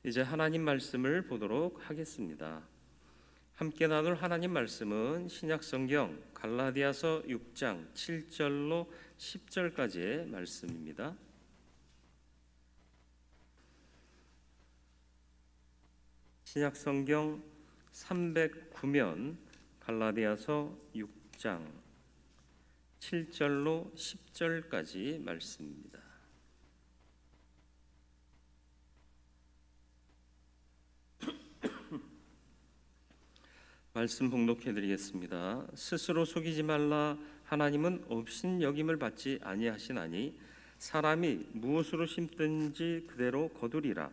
이제 하나님 말씀을 보도록 하겠습니다. 함께 나눌 하나님 말씀은 신약성경 갈라디아서 6장 7절로 10절까지의 말씀입니다. 신약성경 309면 갈라디아서 6장 7절로 10절까지 말씀입니다. 말씀 봉독해 드리겠습니다. 스스로 속이지 말라. 하나님은 업신여김을 받지 아니하시나니 사람이 무엇으로 심든지 그대로 거두리라.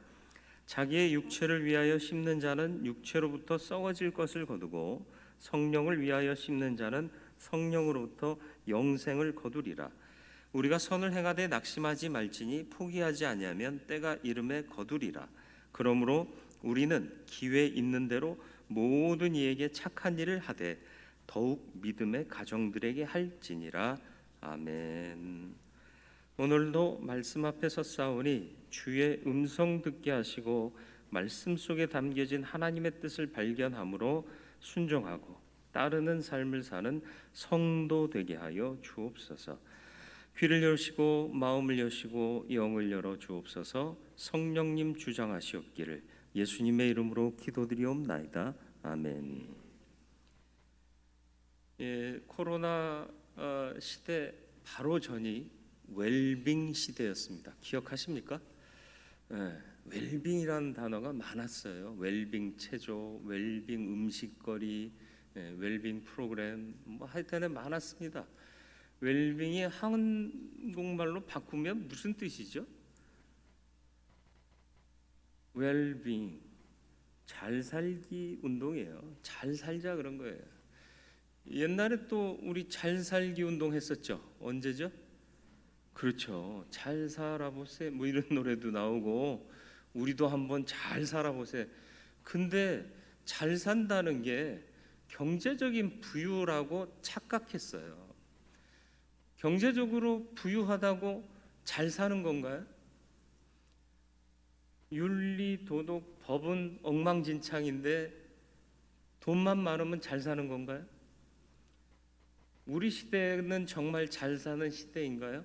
자기의 육체를 위하여 심는 자는 육체로부터 썩어질 것을 거두고 성령을 위하여 심는 자는 성령으로부터 영생을 거두리라. 우리가 선을 행하되 낙심하지 말지니 포기하지 아니하면 때가 이름에 거두리라. 그러므로 우리는 기회 있는 대로 모든 이에게 착한 일을 하되 더욱 믿음의 가정들에게 할지니라. 아멘. 오늘도 말씀 앞에 섰사오니 주의 음성 듣게 하시고 말씀 속에 담겨진 하나님의 뜻을 발견함으로 순종하고 따르는 삶을 사는 성도 되게 하여 주옵소서. 귀를 여시고 마음을 여시고 영을 열어 주옵소서. 성령님 주장하시옵기를 예수님의 이름으로 기도드리옵나이다. 아멘. 코로나 시대 바로 전이 웰빙 시대였습니다. 기억하십니까? 웰빙이라는 단어가 많았어요. 웰빙 체조, 웰빙 음식거리, 웰빙 프로그램, 하여튼에 많았습니다. 웰빙이 한국말로 바꾸면 무슨 뜻이죠? 웰빙, 잘 살기 운동이에요. 잘 살자 그런 거예요. 옛날에 또 우리 잘 살기 운동 했었죠. 언제죠? 그렇죠. 잘 살아보세 뭐 이런 노래도 나오고 우리도 한번 잘 살아보세. 근데 잘 산다는 게 경제적인 부유라고 착각했어요. 경제적으로 부유하다고 잘 사는 건가요? 윤리, 도덕, 법은 엉망진창인데 돈만 많으면 잘 사는 건가요? 우리 시대는 정말 잘 사는 시대인가요?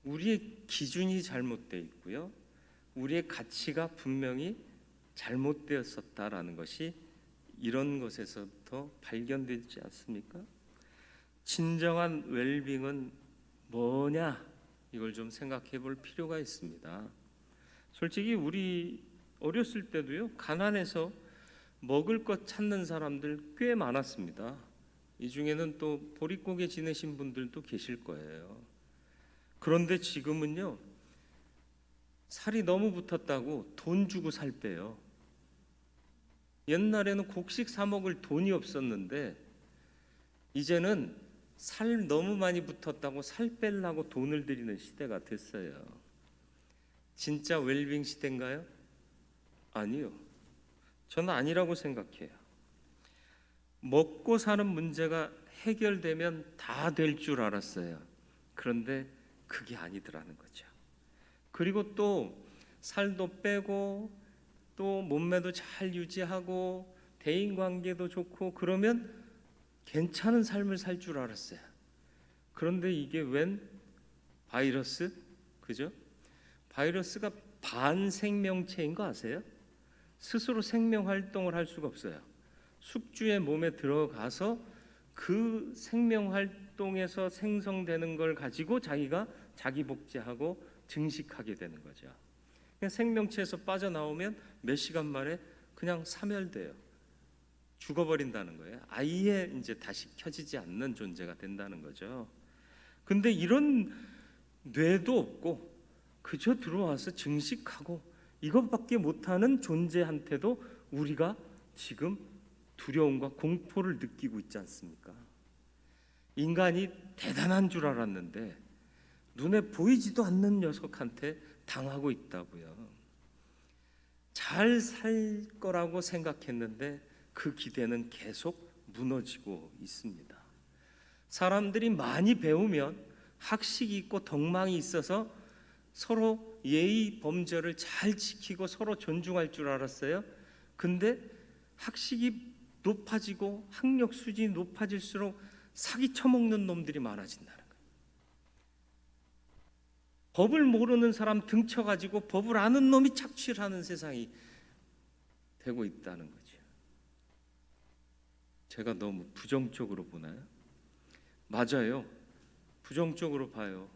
우리의 기준이 잘못되어 있고요. 우리의 가치가 분명히 잘못되었었다라는 것이 이런 것에서부터 발견되지 않습니까? 진정한 웰빙은 뭐냐? 이걸 좀 생각해 볼 필요가 있습니다. 솔직히 우리 어렸을 때도요, 가난해서 먹을 것 찾는 사람들 꽤 많았습니다. 이 중에는 또 보릿고개 지내신 분들도 계실 거예요. 그런데 지금은요, 살이 너무 붙었다고 돈 주고 살 빼요. 옛날에는 곡식 사 먹을 돈이 없었는데 이제는 살 너무 많이 붙었다고 살 빼려고 돈을 들이는 시대가 됐어요. 진짜 웰빙 시대인가요? 아니요. 저는 아니라고 생각해요. 먹고 사는 문제가 해결되면 다 될 줄 알았어요. 그런데 그게 아니더라는 거죠. 그리고 또 살도 빼고 또 몸매도 잘 유지하고 대인관계도 좋고 그러면 괜찮은 삶을 살 줄 알았어요. 그런데 이게 웬 바이러스? 그죠? 바이러스가 반생명체인 거 아세요? 스스로 생명 활동을 할 수가 없어요. 숙주의 몸에 들어가서 그 생명 활동에서 생성되는 걸 가지고 자기가 자기 복제하고 증식하게 되는 거죠. 그냥 생명체에서 빠져나오면 몇 시간 만에 그냥 사멸돼요. 죽어버린다는 거예요. 아예 이제 다시 켜지지 않는 존재가 된다는 거죠. 근데 이런 뇌도 없고 그저 들어와서 증식하고 이것밖에 못하는 존재한테도 우리가 지금 두려움과 공포를 느끼고 있지 않습니까? 인간이 대단한 줄 알았는데 눈에 보이지도 않는 녀석한테 당하고 있다고요. 잘 살 거라고 생각했는데 그 기대는 계속 무너지고 있습니다. 사람들이 많이 배우면 학식이 있고 덕망이 있어서 서로 예의 범절을 잘 지키고 서로 존중할 줄 알았어요. 근데 학식이 높아지고 학력 수준이 높아질수록 사기 쳐먹는 놈들이 많아진다는 거예요. 법을 모르는 사람 등쳐가지고 법을 아는 놈이 착취를 하는 세상이 되고 있다는 거죠. 제가 너무 부정적으로 보나요? 맞아요. 부정적으로 봐요.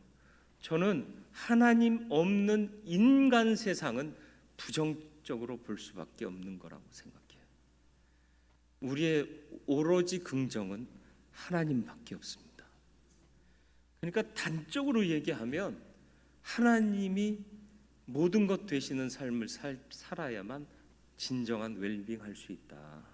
저는 하나님 없는 인간 세상은 부정적으로 볼 수밖에 없는 거라고 생각해요. 우리의 오로지 긍정은 하나님밖에 없습니다. 그러니까 단적으로 얘기하면 하나님이 모든 것 되시는 삶을 살아야만 진정한 웰빙할 수 있다.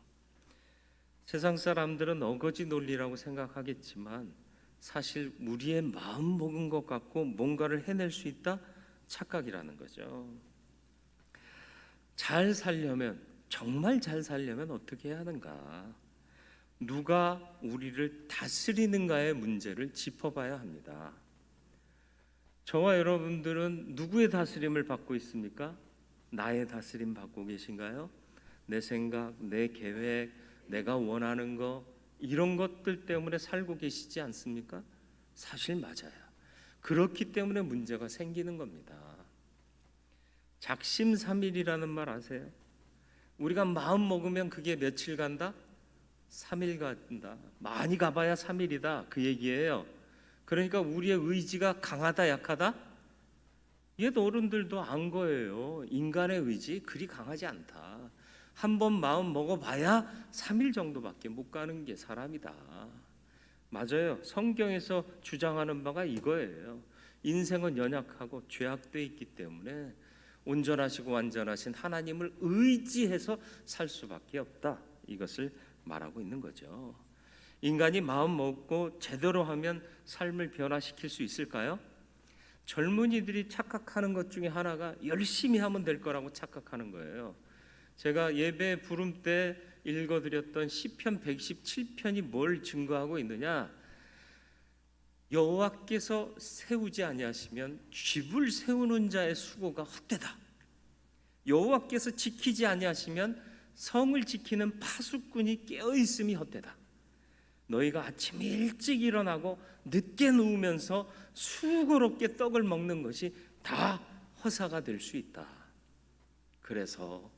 세상 사람들은 어거지 논리라고 생각하겠지만 사실 우리의 마음 먹은 것 같고 뭔가를 해낼 수 있다? 착각이라는 거죠. 잘 살려면, 정말 잘 살려면 어떻게 해야 하는가? 누가 우리를 다스리는가의 문제를 짚어봐야 합니다. 저와 여러분들은 누구의 다스림을 받고 있습니까? 나의 다스림 받고 계신가요? 내 생각, 내 계획, 내가 원하는 거, 이런 것들 때문에 살고 계시지 않습니까? 사실 맞아요. 그렇기 때문에 문제가 생기는 겁니다. 작심삼일이라는 말 아세요? 우리가 마음 먹으면 그게 며칠 간다? 3일 간다. 많이 가봐야 3일이다. 그 얘기예요. 그러니까 우리의 의지가 강하다 약하다? 옛 어른들도 안 거예요. 인간의 의지 그리 강하지 않다. 한번 마음 먹어봐야 3일 정도밖에 못 가는 게 사람이다. 맞아요. 성경에서 주장하는 바가 이거예요. 인생은 연약하고 죄악되어 있기 때문에 온전하시고 완전하신 하나님을 의지해서 살 수밖에 없다. 이것을 말하고 있는 거죠. 인간이 마음 먹고 제대로 하면 삶을 변화시킬 수 있을까요? 젊은이들이 착각하는 것 중에 하나가 열심히 하면 될 거라고 착각하는 거예요. 제가 예배 부름 때 읽어드렸던 시편 117편이 뭘 증거하고 있느냐? 여호와께서 세우지 아니하시면 집을 세우는 자의 수고가 헛되다. 여호와께서 지키지 아니하시면 성을 지키는 파수꾼이 깨어있음이 헛되다. 너희가 아침 일찍 일어나고 늦게 누우면서 수고롭게 떡을 먹는 것이 다 허사가 될 수 있다. 그래서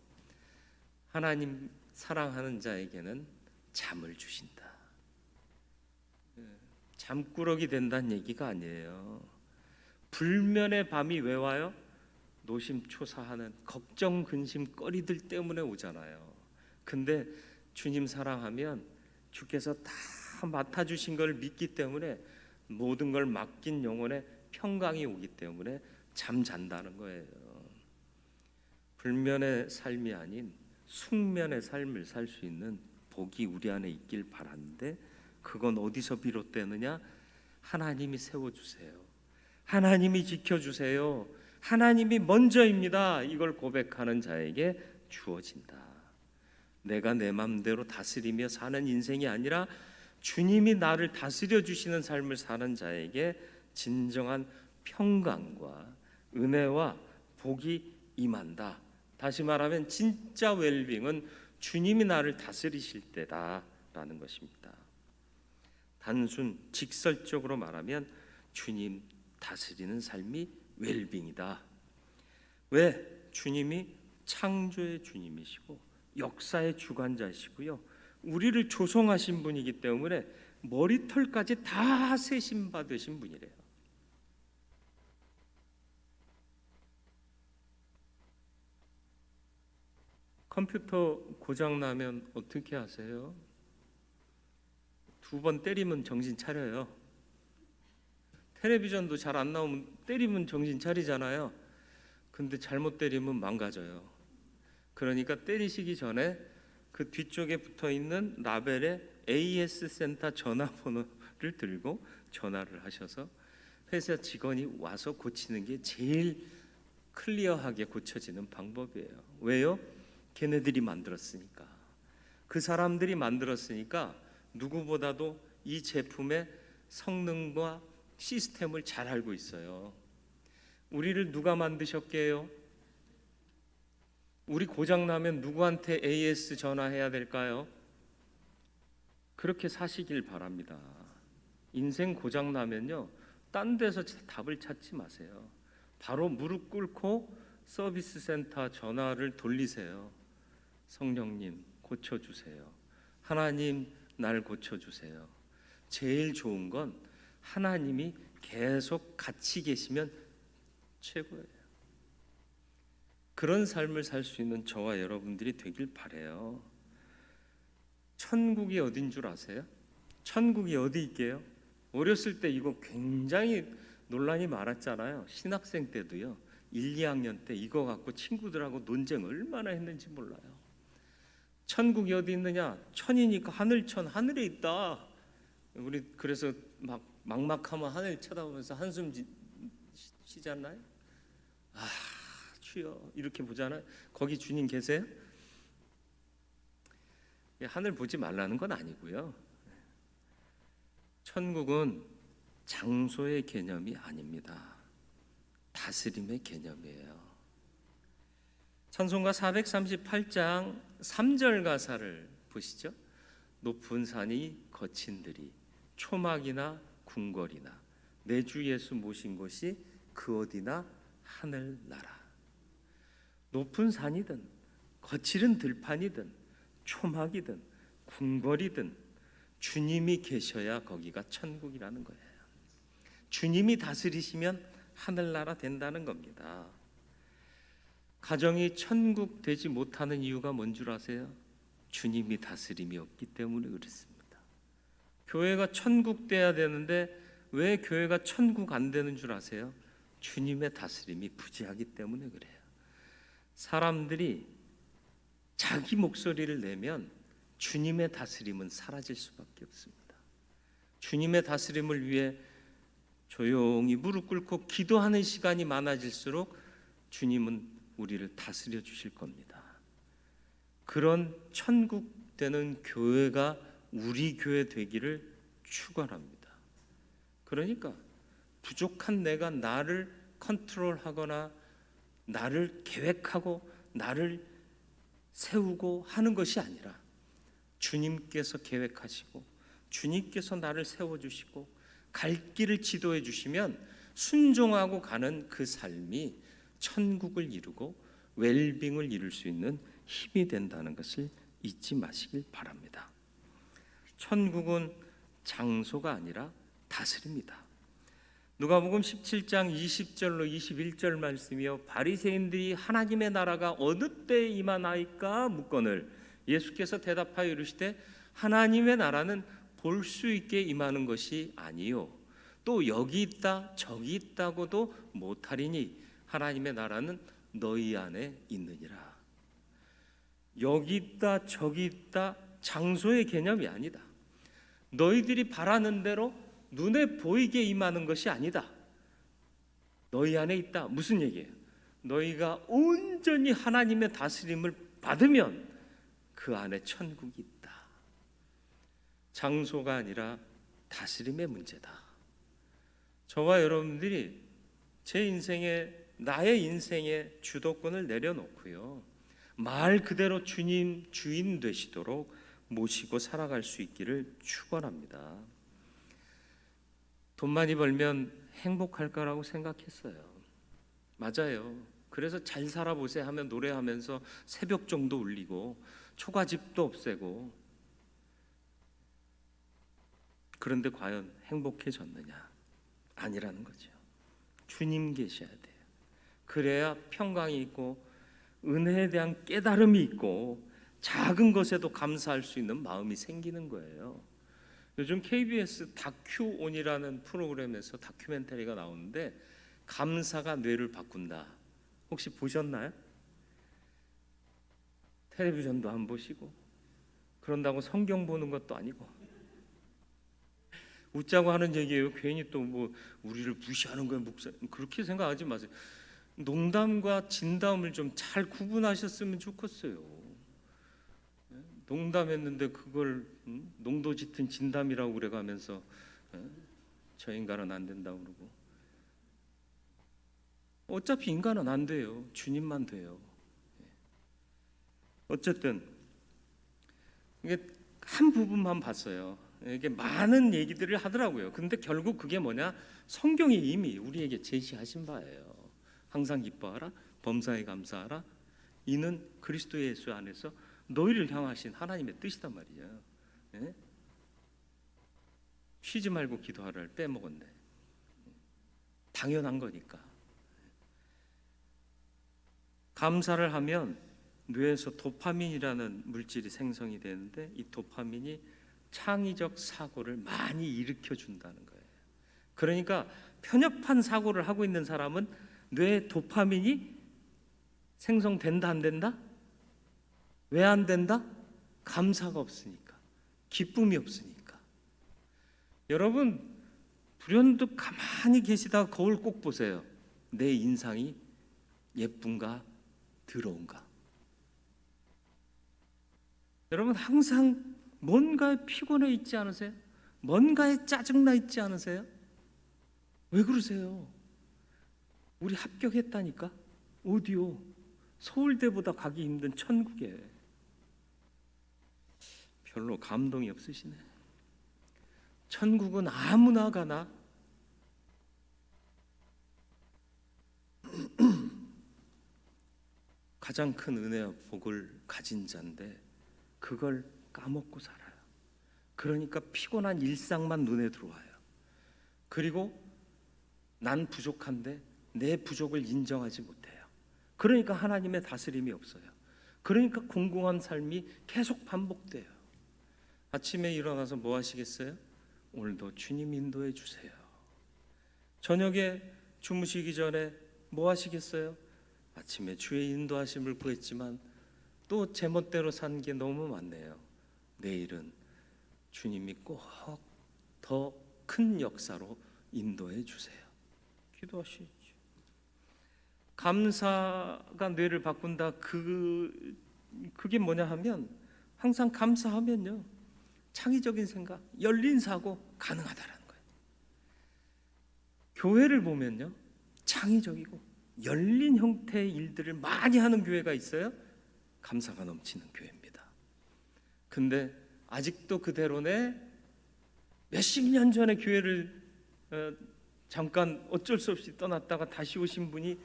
하나님 사랑하는 자에게는 잠을 주신다. 잠꾸러기 된다는 얘기가 아니에요. 불면의 밤이 왜 와요? 노심초사하는 걱정 근심거리들 때문에 오잖아요. 근데 주님 사랑하면 주께서 다 맡아주신 걸 믿기 때문에 모든 걸 맡긴 영혼에 평강이 오기 때문에 잠잔다는 거예요. 불면의 삶이 아닌 숙면의 삶을 살 수 있는 복이 우리 안에 있길 바라는데 그건 어디서 비롯되느냐? 하나님이 세워주세요. 하나님이 지켜주세요. 하나님이 먼저입니다. 이걸 고백하는 자에게 주어진다. 내가 내 마음대로 다스리며 사는 인생이 아니라 주님이 나를 다스려 주시는 삶을 사는 자에게 진정한 평강과 은혜와 복이 임한다. 다시 말하면 진짜 웰빙은 주님이 나를 다스리실 때다라는 것입니다. 단순 직설적으로 말하면 주님 다스리는 삶이 웰빙이다. 왜? 주님이 창조의 주님이시고 역사의 주관자시고요. 우리를 조성하신 분이기 때문에 머리털까지 다 세심 받으신 분이래요. 컴퓨터 고장 나면 어떻게 하세요? 2번 때리면 정신 차려요. 텔레비전도 잘 안 나오면 때리면 정신 차리잖아요. 근데 잘못 때리면 망가져요. 그러니까 때리시기 전에 그 뒤쪽에 붙어 있는 라벨에 AS 센터 전화번호를 들고 전화를 하셔서 회사 직원이 와서 고치는 게 제일 클리어하게 고쳐지는 방법이에요. 왜요? 걔네들이 만들었으니까. 그 사람들이 만들었으니까 누구보다도 이 제품의 성능과 시스템을 잘 알고 있어요. 우리를 누가 만드셨게요? 우리 고장 나면 누구한테 AS 전화해야 될까요? 그렇게 사시길 바랍니다. 인생 고장 나면요, 딴 데서 답을 찾지 마세요. 바로 무릎 꿇고 서비스 센터 전화를 돌리세요. 성령님 고쳐주세요. 하나님 날 고쳐주세요. 제일 좋은 건 하나님이 계속 같이 계시면 최고예요. 그런 삶을 살 수 있는 저와 여러분들이 되길 바라요. 천국이 어딘 줄 아세요? 천국이 어디 있게요? 어렸을 때 이거 굉장히 논란이 많았잖아요. 신학생 때도요. 1, 2학년 때 이거 갖고 친구들하고 논쟁 얼마나 했는지 몰라요. 천국이 어디 있느냐? 천이니까 하늘천, 하늘에 있다. 우리 그래서 막막하면 하늘 쳐다보면서 한숨 쉬지 않나요? 아, 주여 이렇게 보잖아요. 거기 주님 계세요? 하늘 보지 말라는 건 아니고요. 천국은 장소의 개념이 아닙니다. 다스림의 개념이에요. 찬송가 438장 3절 가사를 보시죠. 높은 산이 거친 들이 초막이나 궁궐이나 내 주 예수 모신 곳이 그 어디나 하늘나라. 높은 산이든 거칠은 들판이든 초막이든 궁궐이든 주님이 계셔야 거기가 천국이라는 거예요. 주님이 다스리시면 하늘나라 된다는 겁니다. 가정이 천국 되지 못하는 이유가 뭔 줄 아세요? 주님이 다스림이 없기 때문에 그렇습니다. 교회가 천국 돼야 되는데 왜 교회가 천국 안 되는 줄 아세요? 주님의 다스림이 부재하기 때문에 그래요. 사람들이 자기 목소리를 내면 주님의 다스림은 사라질 수밖에 없습니다. 주님의 다스림을 위해 조용히 무릎 꿇고 기도하는 시간이 많아질수록 주님은 우리를 다스려 주실 겁니다. 그런 천국 되는 교회가 우리 교회 되기를 축원합니다. 그러니까 부족한 내가 나를 컨트롤하거나 나를 계획하고 나를 세우고 하는 것이 아니라 주님께서 계획하시고 주님께서 나를 세워주시고 갈 길을 지도해 주시면 순종하고 가는 그 삶이 천국을 이루고 웰빙을 이룰 수 있는 힘이 된다는 것을 잊지 마시길 바랍니다. 천국은 장소가 아니라 다스립니다. 누가복음 17장 20절로 21절 말씀이요, 바리새인들이 하나님의 나라가 어느 때에 임하나이까 묻거늘 예수께서 대답하여 이르시되 하나님의 나라는 볼 수 있게 임하는 것이 아니요 또 여기 있다 저기 있다고도 못하리니 하나님의 나라는 너희 안에 있느니라. 여기 있다 저기 있다 장소의 개념이 아니다. 너희들이 바라는 대로 눈에 보이게 임하는 것이 아니다. 너희 안에 있다. 무슨 얘기예요? 너희가 온전히 하나님의 다스림을 받으면 그 안에 천국이 있다. 장소가 아니라 다스림의 문제다. 저와 여러분들이 제 인생에 나의 인생에 주도권을 내려놓고요, 말 그대로 주님 주인 되시도록 모시고 살아갈 수 있기를 축원합니다. 돈 많이 벌면 행복할 거라고 생각했어요. 맞아요. 그래서 잘 살아보세요 하면 노래하면서 새벽 정도 울리고 초가집도 없애고. 그런데 과연 행복해졌느냐? 아니라는 거죠. 주님 계셔야 돼요. 그래야 평강이 있고 은혜에 대한 깨달음이 있고 작은 것에도 감사할 수 있는 마음이 생기는 거예요. 요즘 KBS 다큐온이라는 프로그램에서 다큐멘터리가 나오는데 감사가 뇌를 바꾼다. 혹시 보셨나요? 텔레비전도 안 보시고 그런다고 성경 보는 것도 아니고 웃자고 하는 얘기예요. 괜히 또 뭐 우리를 무시하는 거예요, 목사. 그렇게 생각하지 마세요. 농담과 진담을 좀 잘 구분하셨으면 좋겠어요. 농담했는데 그걸 농도 짙은 진담이라고 그래가면서 저 인간은 안 된다고 그러고. 어차피 인간은 안 돼요. 주님만 돼요. 어쨌든 이게 한 부분만 봤어요. 이게 많은 얘기들을 하더라고요. 근데 결국 그게 뭐냐? 성경이 이미 우리에게 제시하신 바예요. 항상 기뻐하라, 범사에 감사하라. 이는 그리스도 예수 안에서 너희를 향하신 하나님의 뜻이단 말이에요. 예? 쉬지 말고 기도하라를 빼먹었네. 당연한 거니까. 감사를 하면 뇌에서 도파민이라는 물질이 생성이 되는데 이 도파민이 창의적 사고를 많이 일으켜 준다는 거예요. 그러니까 편협한 사고를 하고 있는 사람은 뇌에 도파민이 생성된다 안 된다? 왜 안 된다? 감사가 없으니까, 기쁨이 없으니까. 여러분 불현듯 가만히 계시다가 거울 꼭 보세요. 내 인상이 예쁜가 더러운가? 여러분 항상 뭔가에 피곤해 있지 않으세요? 뭔가에 짜증나 있지 않으세요? 왜 그러세요? 우리 합격했다니까? 어디요? 서울대보다 가기 힘든 천국에. 별로 감동이 없으시네. 천국은 아무나 가나? 가장 큰 은혜와 복을 가진 자인데 그걸 까먹고 살아요. 그러니까 피곤한 일상만 눈에 들어와요. 그리고 난 부족한데 내 부족을 인정하지 못해요. 그러니까 하나님의 다스림이 없어요. 그러니까 공공한 삶이 계속 반복돼요. 아침에 일어나서 뭐 하시겠어요? 오늘도 주님 인도해 주세요. 저녁에 주무시기 전에 뭐 하시겠어요? 아침에 주의 인도하심을 구했지만 또 제멋대로 산 게 너무 많네요. 내일은 주님이 꼭 더 큰 역사로 인도해 주세요. 기도하시죠. 감사가 뇌를 바꾼다. 그게 뭐냐 하면 항상 감사하면요, 창의적인 생각, 열린 사고 가능하다라는 거예요. 교회를 보면요, 창의적이고 열린 형태의 일들을 많이 하는 교회가 있어요. 감사가 넘치는 교회입니다. 근데 아직도 그대로네. 몇십 년 전에 교회를 잠깐 어쩔 수 없이 떠났다가 다시 오신 분이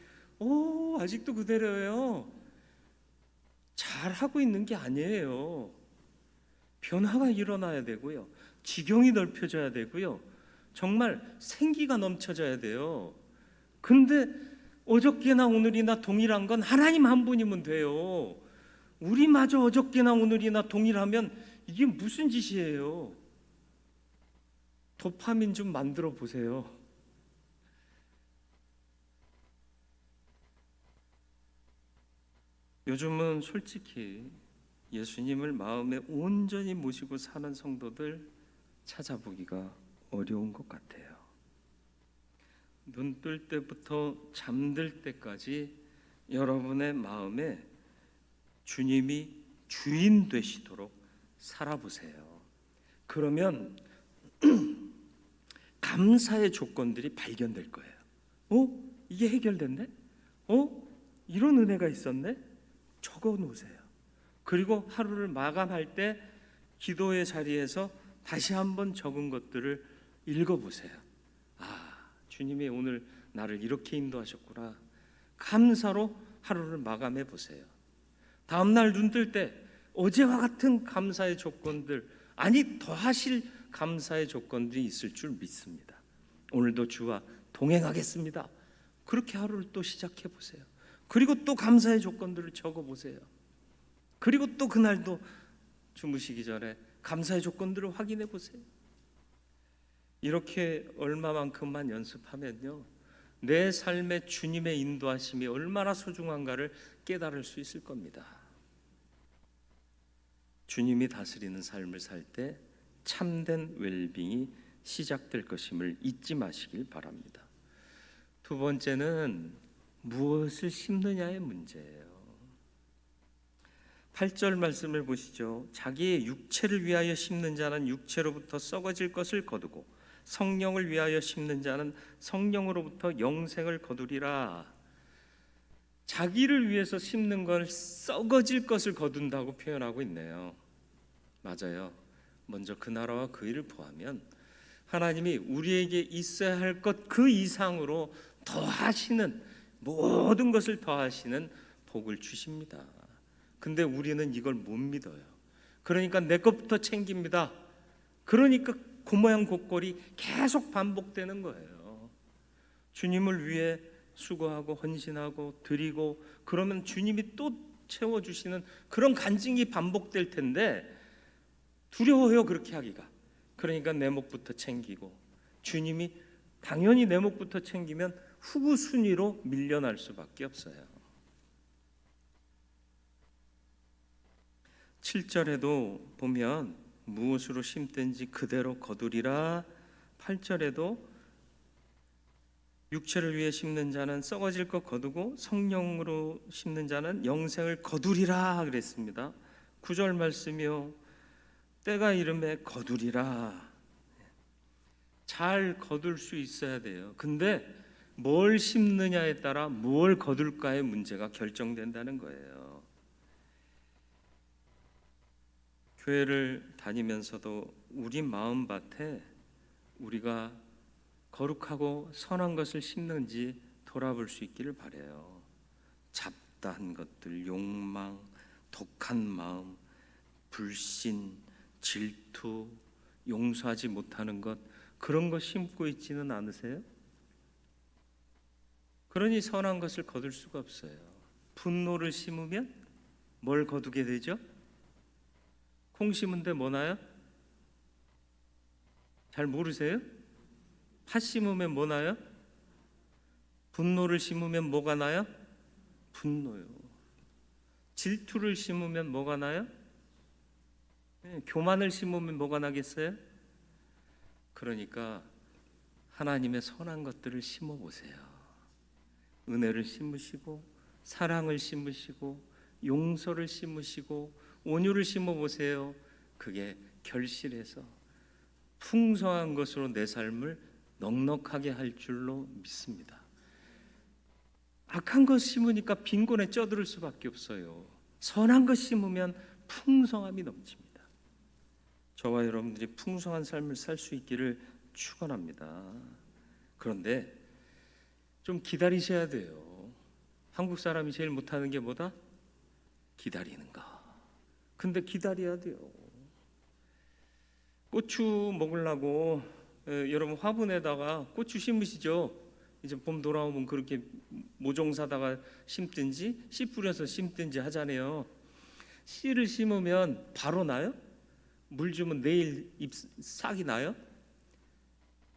아직도 그대로예요. 잘하고 있는 게 아니에요. 변화가 일어나야 되고요, 지경이 넓혀져야 되고요, 정말 생기가 넘쳐져야 돼요. 근데 어저께나 오늘이나 동일한 건 하나님 한 분이면 돼요. 우리마저 어저께나 오늘이나 동일하면 이게 무슨 짓이에요? 도파민 좀 만들어 보세요. 요즘은 솔직히 예수님을 마음에 온전히 모시고 사는 성도들 찾아보기가 어려운 것 같아요. 눈 뜰 때부터 잠들 때까지 여러분의 마음에 주님이 주인 되시도록 살아보세요. 그러면 감사의 조건들이 발견될 거예요. 이게 해결됐네? 이런 은혜가 있었네? 적어 놓으세요. 그리고 하루를 마감할 때 기도의 자리에서 다시 한번 적은 것들을 읽어보세요. 주님이 오늘 나를 이렇게 인도하셨구나. 감사로 하루를 마감해 보세요. 다음날 눈 뜰 때 어제와 같은 감사의 조건들, 아니 더하실 감사의 조건들이 있을 줄 믿습니다. 오늘도 주와 동행하겠습니다. 그렇게 하루를 또 시작해 보세요. 그리고 또 감사의 조건들을 적어 보세요. 그리고 또 그날도 주무시기 전에 감사의 조건들을 확인해 보세요. 이렇게 얼마만큼만 연습하면요, 내 삶에 주님의 인도하심이 얼마나 소중한가를 깨달을 수 있을 겁니다. 주님이 다스리는 삶을 살 때 참된 웰빙이 시작될 것임을 잊지 마시길 바랍니다. 두 번째는 무엇을 심느냐의 문제예요. 8절 말씀을 보시죠. 자기의 육체를 위하여 심는 자는 육체로부터 썩어질 것을 거두고 성령을 위하여 심는 자는 성령으로부터 영생을 거두리라. 자기를 위해서 심는 걸 썩어질 것을 거둔다고 표현하고 있네요. 맞아요. 먼저 그 나라와 그 일을 구하면 하나님이 우리에게 있어야 할 것 그 이상으로 더하시는, 모든 것을 더하시는 복을 주십니다. 근데 우리는 이걸 못 믿어요. 그러니까 내 것부터 챙깁니다. 그러니까 그 모양 곱골이 계속 반복되는 거예요. 주님을 위해 수고하고 헌신하고 드리고 그러면 주님이 또 채워주시는 그런 간증이 반복될 텐데 두려워요, 그렇게 하기가. 그러니까 내 몫부터 챙기고, 주님이 당연히 내 몫부터 챙기면 후구 순위로 밀려날 수밖에 없어요. 7절에도 보면 무엇으로 심든지 그대로 거두리라. 8절에도 육체를 위해 심는 자는 썩어질 것 거두고 성령으로 심는 자는 영생을 거두리라 그랬습니다. 9절 말씀이요, 때가 이름에 거두리라. 잘 거둘 수 있어야 돼요. 근데 뭘 심느냐에 따라 뭘 거둘까의 문제가 결정된다는 거예요. 교회를 다니면서도 우리 마음밭에 우리가 거룩하고 선한 것을 심는지 돌아볼 수 있기를 바라요. 잡다한 것들, 욕망, 독한 마음, 불신, 질투, 용서하지 못하는 것, 그런 거 심고 있지는 않으세요? 그러니 선한 것을 거둘 수가 없어요. 분노를 심으면 뭘 거두게 되죠? 콩 심은데 뭐 나요? 잘 모르세요? 팥 심으면 뭐 나요? 분노를 심으면 뭐가 나요? 분노요. 질투를 심으면 뭐가 나요? 교만을 심으면 뭐가 나겠어요? 그러니까 하나님의 선한 것들을 심어 보세요. 은혜를 심으시고 사랑을 심으시고 용서를 심으시고 온유를 심어 보세요. 그게 결실해서 풍성한 것으로 내 삶을 넉넉하게 할 줄로 믿습니다. 악한 것 심으니까 빈곤에 쪄들 수밖에 없어요. 선한 것 심으면 풍성함이 넘칩니다. 저와 여러분들이 풍성한 삶을 살 수 있기를 축원합니다. 그런데 좀 기다리셔야 돼요. 한국 사람이 제일 못하는 게 뭐다? 기다리는 거. 근데 기다려야 돼요. 고추 먹으려고 여러분 화분에다가 고추 심으시죠? 이제 봄 돌아오면 그렇게 모종 사다가 심든지 씨 뿌려서 심든지 하잖아요. 씨를 심으면 바로 나요? 물 주면 내일 싹이 나요?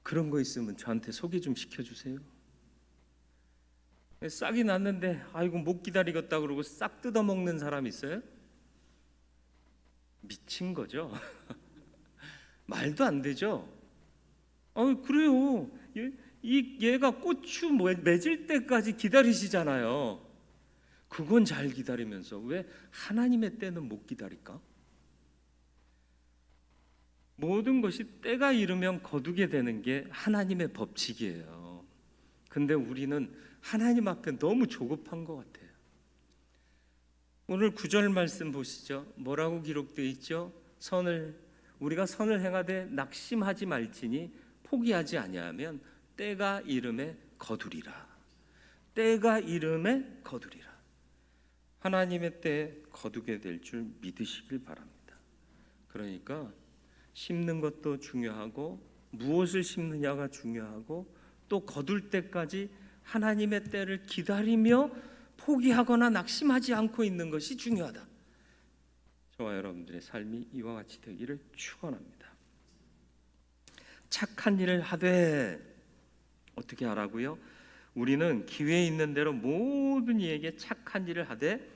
그런 거 있으면 저한테 소개 좀 시켜주세요. 싹이 났는데 아이고 못 기다리겠다 그러고 싹 뜯어먹는 사람 있어요? 미친 거죠. 말도 안 되죠. 그래요. 얘가 고추 맺을 때까지 기다리시잖아요. 그건 잘 기다리면서 왜 하나님의 때는 못 기다릴까? 모든 것이 때가 이르면 거두게 되는 게 하나님의 법칙이에요. 근데 우리는 하나님 앞에 너무 조급한 것 같아요. 오늘 9절 말씀 보시죠. 뭐라고 기록되어 있죠? 우리가 선을 행하되 낙심하지 말지니 포기하지 아니하면 때가 이름에 거두리라. 때가 이름에 거두리라. 하나님의 때에 거두게 될 줄 믿으시길 바랍니다. 그러니까 심는 것도 중요하고 무엇을 심느냐가 중요하고 또 거둘 때까지 하나님의 때를 기다리며 포기하거나 낙심하지 않고 있는 것이 중요하다. 저와 여러분들의 삶이 이와 같이 되기를 축원합니다. 착한 일을 하되 어떻게 하라고요? 우리는 기회 있는 대로 모든 이에게 착한 일을 하되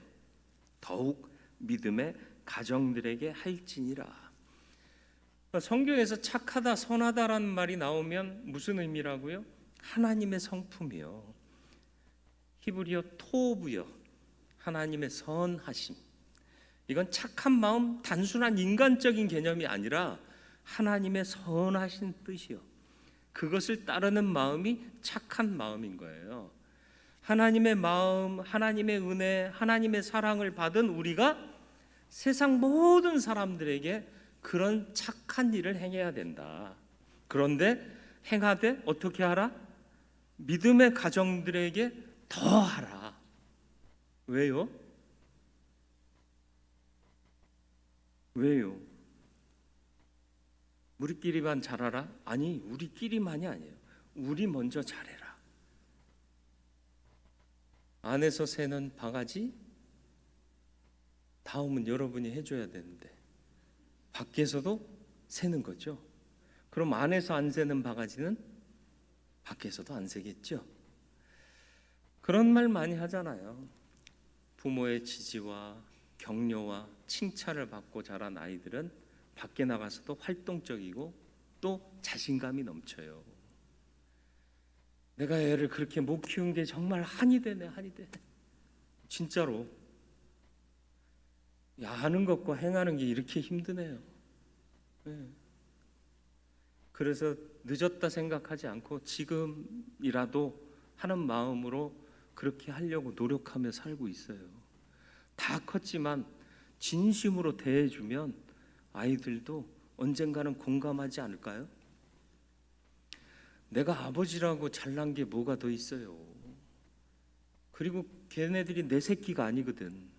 더욱 믿음의 가정들에게 할지니라. 성경에서 착하다, 선하다라는 말이 나오면 무슨 의미라고요? 하나님의 성품이요. 히브리어 토브요. 하나님의 선하심. 이건 착한 마음, 단순한 인간적인 개념이 아니라 하나님의 선하신 뜻이요. 그것을 따르는 마음이 착한 마음인 거예요. 하나님의 마음, 하나님의 은혜, 하나님의 사랑을 받은 우리가 세상 모든 사람들에게 그런 착한 일을 행해야 된다. 그런데 행하되 어떻게 하라? 믿음의 가정들에게 더하라. 왜요? 왜요? 우리끼리만 잘하라? 아니, 우리끼리만이 아니에요. 우리 먼저 잘해라. 안에서 새는 바가지 다음은 여러분이 해줘야 되는데 밖에서도 새는 거죠. 그럼 안에서 안 새는 바가지는 밖에서도 안 새겠죠. 그런 말 많이 하잖아요. 부모의 지지와 격려와 칭찬을 받고 자란 아이들은 밖에 나가서도 활동적이고 또 자신감이 넘쳐요. 내가 애를 그렇게 못 키운 게 정말 한이 되네, 한이 되네. 진짜로. 하는 것과 행하는 게 이렇게 힘드네요. 네. 그래서 늦었다 생각하지 않고 지금이라도 하는 마음으로 그렇게 하려고 노력하며 살고 있어요. 다 컸지만 진심으로 대해주면 아이들도 언젠가는 공감하지 않을까요? 내가 아버지라고 잘난 게 뭐가 더 있어요. 그리고 걔네들이 내 새끼가 아니거든.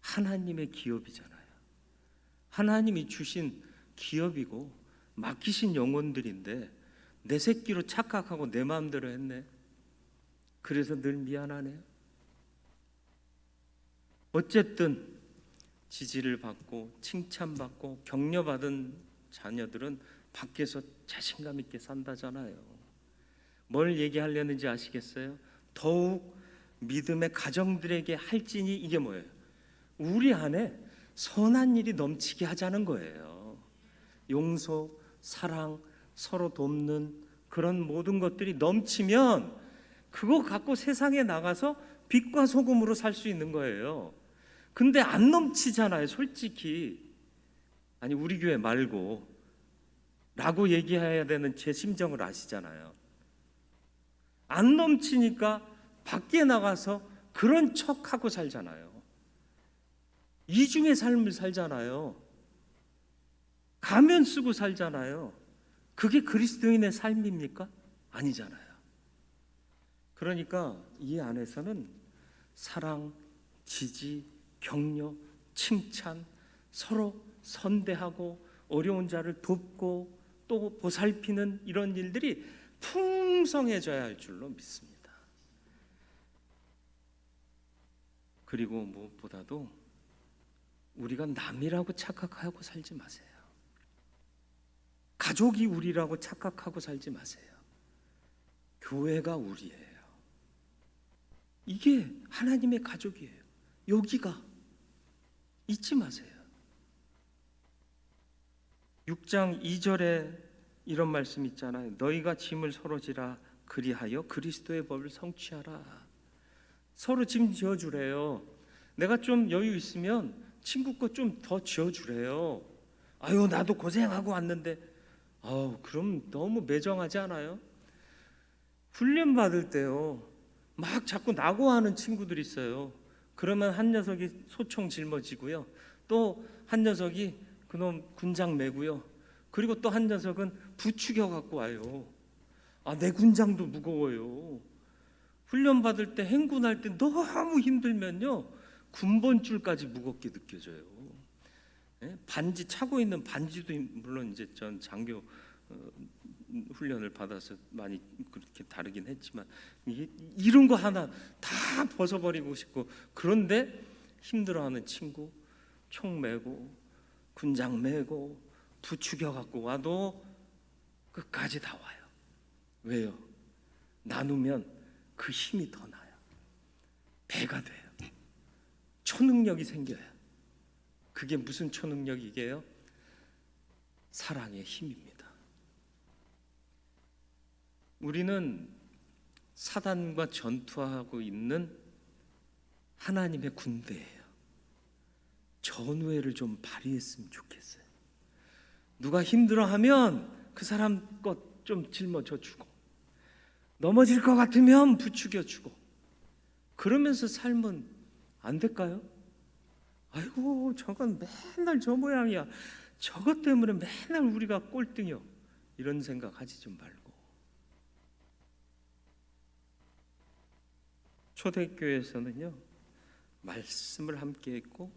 하나님의 기업이잖아요. 하나님이 주신 기업이고 맡기신 영혼들인데 내 새끼로 착각하고 내 마음대로 했네. 그래서 늘 미안하네요. 어쨌든 지지를 받고 칭찬받고 격려받은 자녀들은 밖에서 자신감 있게 산다잖아요. 뭘 얘기하려는지 아시겠어요? 더욱 믿음의 가정들에게 할진이 이게 뭐예요? 우리 안에 선한 일이 넘치게 하자는 거예요. 용서, 사랑, 서로 돕는 그런 모든 것들이 넘치면 그거 갖고 세상에 나가서 빛과 소금으로 살 수 있는 거예요. 근데 안 넘치잖아요, 솔직히. 아니, 우리 교회 말고 라고 얘기해야 되는 제 심정을 아시잖아요. 안 넘치니까 밖에 나가서 그런 척하고 살잖아요. 이중의 삶을 살잖아요. 가면 쓰고 살잖아요. 그게 그리스도인의 삶입니까? 아니잖아요. 그러니까 이 안에서는 사랑, 지지, 격려, 칭찬, 서로 선대하고 어려운 자를 돕고 또 보살피는 이런 일들이 풍성해져야 할 줄로 믿습니다. 그리고 무엇보다도 우리가 남이라고 착각하고 살지 마세요. 가족이 우리라고 착각하고 살지 마세요. 교회가 우리예요. 이게 하나님의 가족이에요. 여기가 잊지 마세요. 6장 2절에 이런 말씀 있잖아요. 너희가 짐을 서로 지라 그리하여 그리스도의 법을 성취하라. 서로 짐 지어주래요. 내가 좀 여유 있으면 친구 거 좀 더 지어주래요. 아유, 나도 고생하고 왔는데. 그럼 너무 매정하지 않아요? 훈련 받을 때요, 막 자꾸 낙오하는 친구들이 있어요. 그러면 한 녀석이 소총 짊어지고요, 또 한 녀석이 그놈 군장 메고요, 그리고 또 한 녀석은 부추겨 갖고 와요. 내 군장도 무거워요. 훈련 받을 때, 행군할 때 너무 힘들면요, 군번줄까지 무겁게 느껴져요. 반지, 차고 있는 반지도, 물론 이제 전 장교 훈련을 받아서 많이 그렇게 다르긴 했지만 이런 거 하나 다 벗어버리고 싶고, 그런데 힘들어하는 친구 총 메고 군장 메고 부추겨 갖고 와도 끝까지 다 와요. 왜요? 나누면 그 힘이 더 나요. 배가 돼요. 초능력이 생겨요. 그게 무슨 초능력이게요? 사랑의 힘입니다. 우리는 사단과 전투하고 있는 하나님의 군대예요. 전우애를 좀 발휘했으면 좋겠어요. 누가 힘들어하면 그 사람 것 좀 짊어져 주고, 넘어질 것 같으면 부추겨 주고, 그러면서 살면 안 될까요? 아이고 저건 맨날 저 모양이야, 저것 때문에 맨날 우리가 꼴등이요, 이런 생각하지 좀 말고. 초대교회에서는요, 말씀을 함께 했고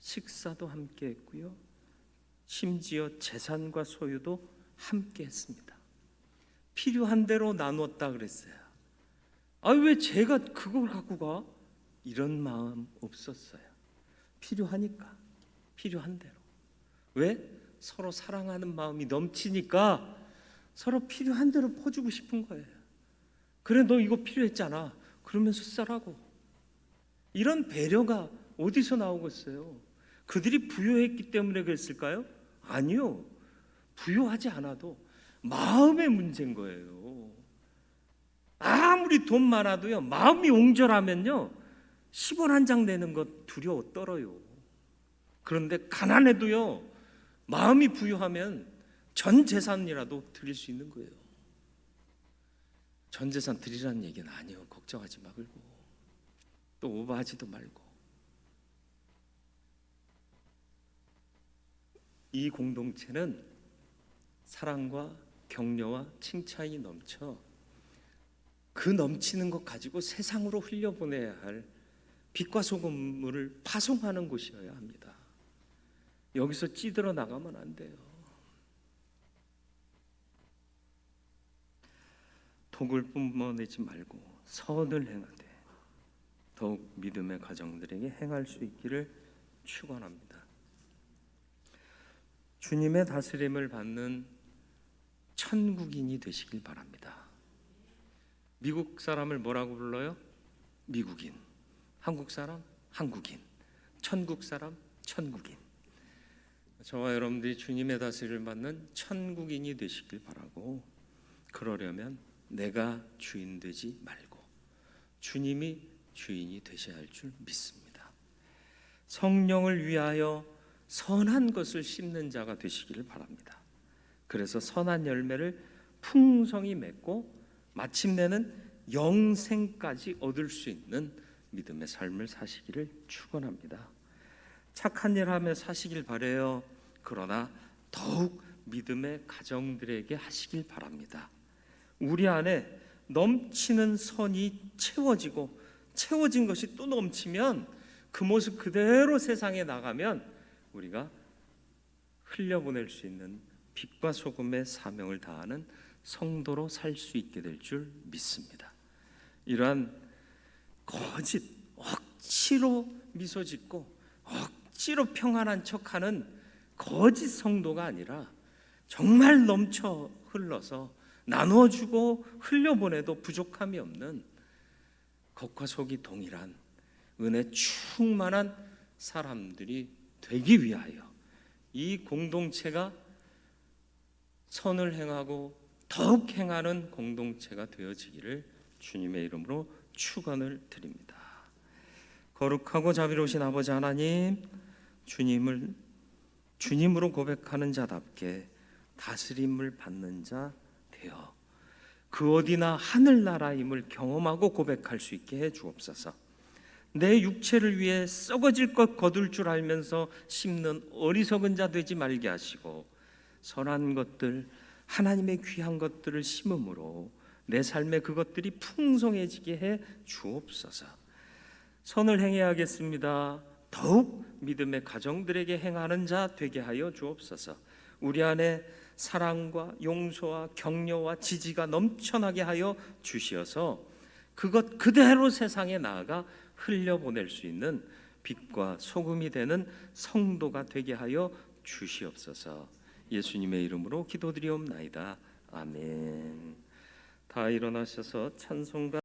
식사도 함께 했고요, 심지어 재산과 소유도 함께 했습니다. 필요한 대로 나눴다 그랬어요. 아, 왜 제가 그걸 갖고 가? 이런 마음 없었어요. 필요하니까, 필요한 대로. 왜? 서로 사랑하는 마음이 넘치니까 서로 필요한 대로 퍼주고 싶은 거예요. 그래, 너 이거 필요했잖아, 그러면서 쓰라고. 이런 배려가 어디서 나오겠어요? 그들이 부유했기 때문에 그랬을까요? 아니요. 부유하지 않아도 마음의 문제인 거예요. 아무리 돈 많아도요, 마음이 옹졸하면요 10원 한 장 내는 것 두려워 떨어요. 그런데 가난해도요, 마음이 부유하면 전 재산이라도 드릴 수 있는 거예요. 전 재산 드리라는 얘기는 아니에요. 걱정하지 말고, 또 오버하지도 말고. 이 공동체는 사랑과 격려와 칭찬이 넘쳐 그 넘치는 것 가지고 세상으로 흘려보내야 할 빛과 소금을 파송하는 곳이어야 합니다. 여기서 찌들어 나가면 안 돼요. 독을 뿜어내지 말고 선을 행하되 더욱 믿음의 가정들에게 행할 수 있기를 축원합니다. 주님의 다스림을 받는 천국인이 되시길 바랍니다. 미국 사람을 뭐라고 불러요? 미국인. 한국 사람? 한국인. 천국 사람? 천국인. 저와 여러분들이 주님의 다스림을 받는 천국인이 되시길 바라고, 그러려면 내가 주인 되지 말고 주님이 주인이 되셔야 할 줄 믿습니다. 성령을 위하여 선한 것을 심는 자가 되시기를 바랍니다. 그래서 선한 열매를 풍성히 맺고 마침내는 영생까지 얻을 수 있는 믿음의 삶을 사시기를 축원합니다. 착한 일 하며 사시길 바라요. 그러나 더욱 믿음의 가정들에게 하시길 바랍니다. 우리 안에 넘치는 선이 채워진 것이 또 넘치면 그 모습 그대로 세상에 나가면 우리가 흘려보낼 수 있는 빛과 소금의 사명을 다하는 성도로 살 수 있게 될 줄 믿습니다. 이러한 억지로 미소 짓고 억지로 평안한 척하는 거짓 성도가 아니라 정말 넘쳐 흘러서 나눠주고 흘려보내도 부족함이 없는 겉과 속이 동일한 은혜 충만한 사람들이 되기 위하여 이 공동체가 선을 행하고 더욱 행하는 공동체가 되어지기를 주님의 이름으로 축원을 드립니다. 거룩하고 자비로우신 아버지 하나님, 주님으로 고백하는 자답게 다스림을 받는 자 되어 그 어디나 하늘나라임을 경험하고 고백할 수 있게 해 주옵소서. 내 육체를 위해 썩어질 것 거둘 줄 알면서 심는 어리석은 자 되지 말게 하시고, 선한 것들, 하나님의 귀한 것들을 심음으로 내 삶에 그것들이 풍성해지게 해 주옵소서. 선을 행해야겠습니다. 더욱 믿음의 가정들에게 행하는 자 되게 하여 주옵소서. 우리 안에 사랑과 용서와 격려와 지지가 넘쳐나게 하여 주시어서 그것 그대로 세상에 나아가 흘려보낼 수 있는 빛과 소금이 되는 성도가 되게 하여 주시옵소서. 예수님의 이름으로 기도드리옵나이다. 아멘. 다 일어나셔서 찬송가